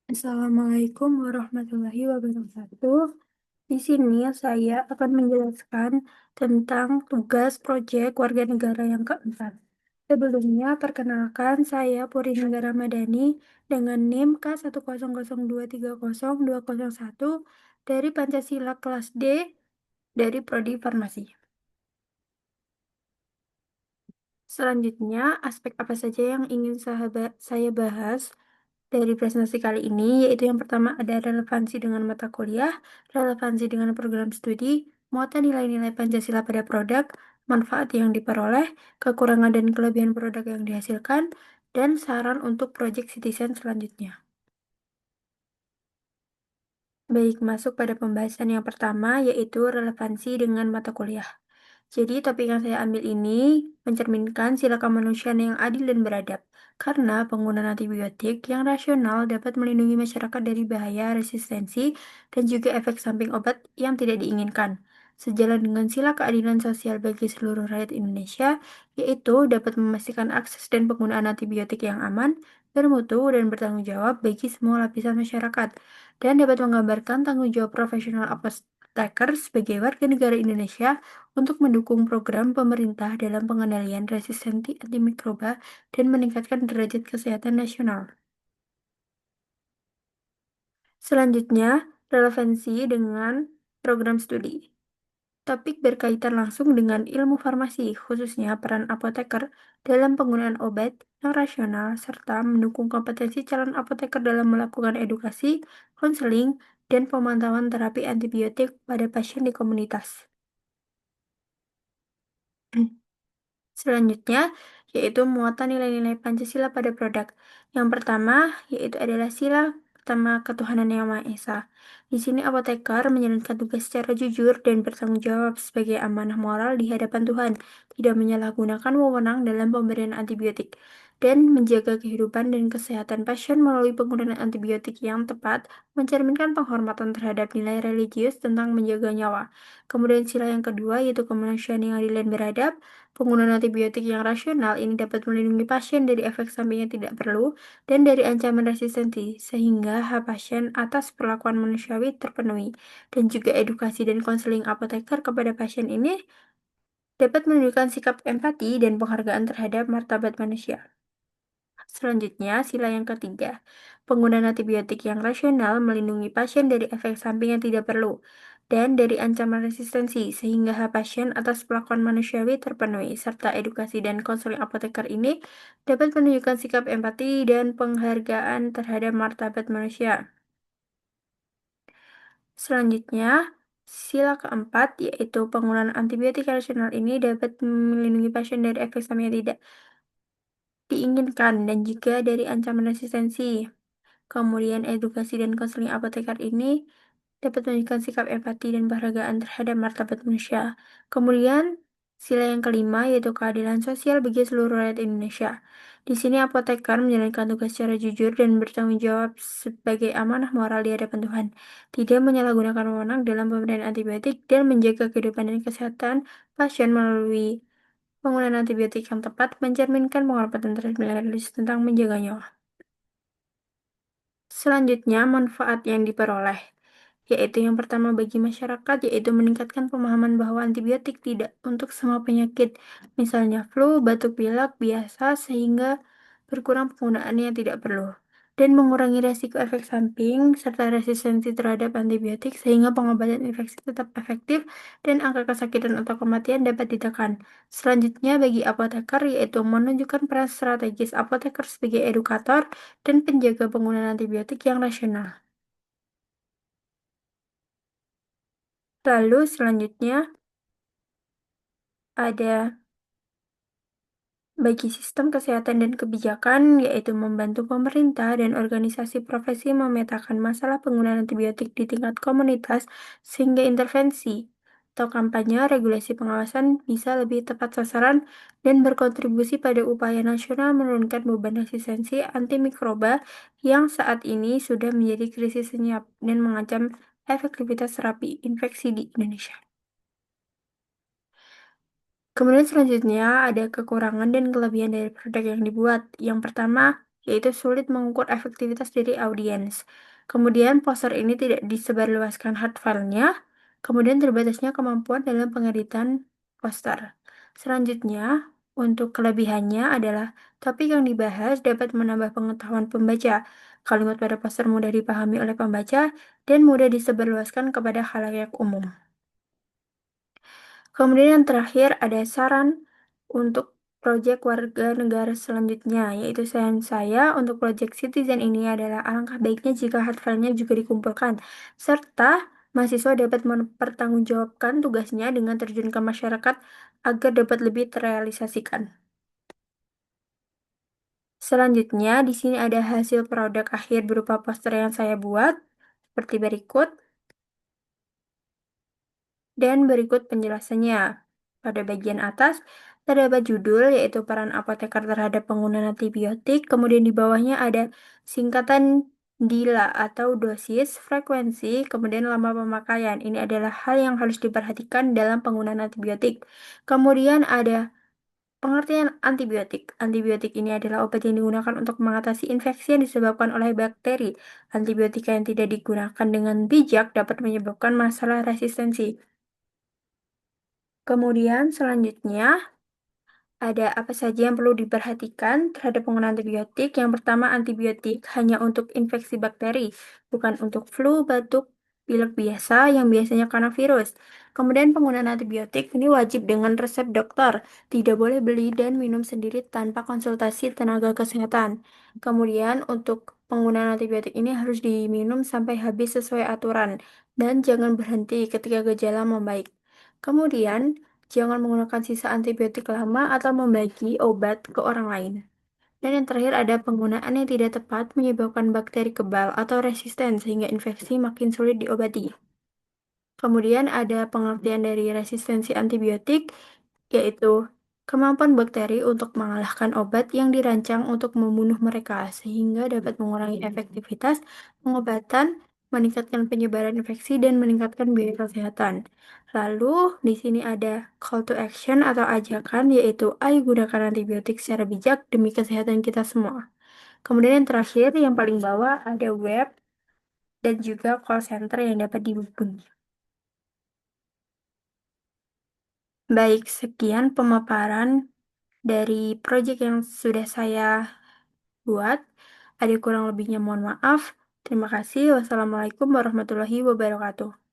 Assalamualaikum warahmatullahi wabarakatuh. Di sini saya akan menjelaskan tentang tugas proyek warga negara yang keempat. Sebelumnya, perkenalkan saya Puri Negara Madani dengan NIM K100230201 dari Pancasila kelas D dari Prodi Farmasi. Selanjutnya, aspek apa saja yang ingin saya bahas dari presentasi kali ini, yaitu yang pertama ada relevansi dengan mata kuliah, relevansi dengan program studi, muatan nilai-nilai Pancasila pada produk, manfaat yang diperoleh, kekurangan dan kelebihan produk yang dihasilkan, dan saran untuk proyek citizen selanjutnya. Baik, masuk pada pembahasan yang pertama, yaitu relevansi dengan mata kuliah. Jadi, topik yang saya ambil ini mencerminkan sila kemanusiaan yang adil dan beradab, karena penggunaan antibiotik yang rasional dapat melindungi masyarakat dari bahaya resistensi dan juga efek samping obat yang tidak diinginkan. Sejalan dengan sila keadilan sosial bagi seluruh rakyat Indonesia, yaitu dapat memastikan akses dan penggunaan antibiotik yang aman, bermutu, dan bertanggung jawab bagi semua lapisan masyarakat, dan dapat menggambarkan tanggung jawab profesional apoteker sebagai warga negara Indonesia untuk mendukung program pemerintah dalam pengendalian resistensi antimikroba dan meningkatkan derajat kesehatan nasional. Selanjutnya, relevansi dengan program studi. Topik berkaitan langsung dengan ilmu farmasi, khususnya peran apoteker dalam penggunaan obat yang rasional, serta mendukung kompetensi calon apoteker dalam melakukan edukasi, konseling, dan pemantauan terapi antibiotik pada pasien di komunitas. Selanjutnya, yaitu muatan nilai-nilai Pancasila pada produk. Yang pertama, yaitu adalah sila pertama ketuhanan yang Maha Esa. Di sini apoteker menjalankan tugas secara jujur dan bertanggung jawab sebagai amanah moral di hadapan Tuhan, tidak menyalahgunakan wewenang dalam pemberian antibiotik, dan menjaga kehidupan dan kesehatan pasien melalui penggunaan antibiotik yang tepat, mencerminkan penghormatan terhadap nilai religius tentang menjaga nyawa. Kemudian sila yang kedua, yaitu kemanusiaan yang adil dan beradab. Penggunaan antibiotik yang rasional ini dapat melindungi pasien dari efek samping yang tidak perlu dan dari ancaman resistensi, sehingga hak pasien atas perlakuan manusiawi terpenuhi. Dan juga edukasi dan konseling apoteker kepada pasien ini dapat menunjukkan sikap empati dan penghargaan terhadap martabat manusia. Selanjutnya, sila yang ketiga. Penggunaan antibiotik yang rasional melindungi pasien dari efek samping yang tidak perlu dan dari ancaman resistensi, sehingga hak pasien atas perlakuan manusiawi terpenuhi, serta edukasi dan konseling apoteker ini dapat menunjukkan sikap empati dan penghargaan terhadap martabat manusia. Selanjutnya, sila keempat, yaitu penggunaan antibiotik rasional ini dapat melindungi pasien dari efek samping yang tidak diinginkan dan juga dari ancaman resistensi. Kemudian edukasi dan konseling apoteker ini dapat menunjukkan sikap empati dan penghargaan terhadap martabat manusia. Kemudian sila yang kelima yaitu keadilan sosial bagi seluruh rakyat Indonesia. Di sini apoteker menjalankan tugas secara jujur dan bertanggung jawab sebagai amanah moral di hadapan Tuhan, tidak menyalahgunakan wewenang dalam pemberian antibiotik dan menjaga kehidupan dan kesehatan pasien melalui penggunaan antibiotik yang tepat, mencerminkan penghormatan terhadap nilai religius tentang menjaga nyawa. Selanjutnya, manfaat yang diperoleh, yaitu yang pertama bagi masyarakat, yaitu meningkatkan pemahaman bahwa antibiotik tidak untuk semua penyakit, misalnya flu, batuk pilek biasa, sehingga berkurang penggunaannya yang tidak perlu, dan mengurangi resiko efek samping serta resistensi terhadap antibiotik sehingga pengobatan infeksi tetap efektif dan angka kesakitan atau kematian dapat ditekan. Selanjutnya, bagi apoteker, yaitu menunjukkan peran strategis apoteker sebagai edukator dan penjaga penggunaan antibiotik yang rasional. Lalu selanjutnya ada bagi sistem kesehatan dan kebijakan, yaitu membantu pemerintah dan organisasi profesi memetakan masalah penggunaan antibiotik di tingkat komunitas sehingga intervensi atau kampanye regulasi pengawasan bisa lebih tepat sasaran dan berkontribusi pada upaya nasional menurunkan beban resistensi antimikroba yang saat ini sudah menjadi krisis senyap dan mengancam efektivitas terapi infeksi di Indonesia. Kemudian selanjutnya ada kekurangan dan kelebihan dari produk yang dibuat. Yang pertama, yaitu sulit mengukur efektivitas dari audiens. Kemudian poster ini tidak disebarluaskan hard filenya, kemudian terbatasnya kemampuan dalam pengeditan poster. Selanjutnya, untuk kelebihannya adalah topik yang dibahas dapat menambah pengetahuan pembaca. Kalimat pada poster mudah dipahami oleh pembaca dan mudah disebarluaskan kepada khalayak umum. Kemudian yang terakhir ada saran untuk proyek warga negara selanjutnya, yaitu saran saya untuk proyek citizen ini adalah alangkah baiknya jika hard file-nya juga dikumpulkan, serta mahasiswa dapat mempertanggungjawabkan tugasnya dengan terjun ke masyarakat agar dapat lebih terrealisasikan. Selanjutnya, di sini ada hasil produk akhir berupa poster yang saya buat, seperti berikut. Dan berikut penjelasannya. Pada bagian atas, terdapat judul yaitu peran apoteker terhadap penggunaan antibiotik. Kemudian di bawahnya ada singkatan DILA atau dosis, frekuensi, kemudian lama pemakaian. Ini adalah hal yang harus diperhatikan dalam penggunaan antibiotik. Kemudian ada pengertian antibiotik. Antibiotik ini adalah obat yang digunakan untuk mengatasi infeksi yang disebabkan oleh bakteri. Antibiotika yang tidak digunakan dengan bijak dapat menyebabkan masalah resistensi. Kemudian selanjutnya ada apa saja yang perlu diperhatikan terhadap penggunaan antibiotik. Yang pertama, antibiotik hanya untuk infeksi bakteri, bukan untuk flu, batuk, pilek biasa yang biasanya karena virus. Kemudian penggunaan antibiotik ini wajib dengan resep dokter, tidak boleh beli dan minum sendiri tanpa konsultasi tenaga kesehatan. Kemudian untuk penggunaan antibiotik ini harus diminum sampai habis sesuai aturan dan jangan berhenti ketika gejala membaik. Kemudian, jangan menggunakan sisa antibiotik lama atau membagi obat ke orang lain. Dan yang terakhir ada penggunaan yang tidak tepat menyebabkan bakteri kebal atau resisten sehingga infeksi makin sulit diobati. Kemudian ada pengertian dari resistensi antibiotik, yaitu kemampuan bakteri untuk mengalahkan obat yang dirancang untuk membunuh mereka, sehingga dapat mengurangi efektivitas pengobatan, meningkatkan penyebaran infeksi, dan meningkatkan biaya kesehatan. Lalu, di sini ada call to action atau ajakan, yaitu ayo gunakan antibiotik secara bijak demi kesehatan kita semua. Kemudian yang terakhir, yang paling bawah ada web dan juga call center yang dapat dihubungi. Baik, sekian pemaparan dari proyek yang sudah saya buat. Ada kurang lebihnya mohon maaf. Terima kasih. Wassalamualaikum warahmatullahi wabarakatuh.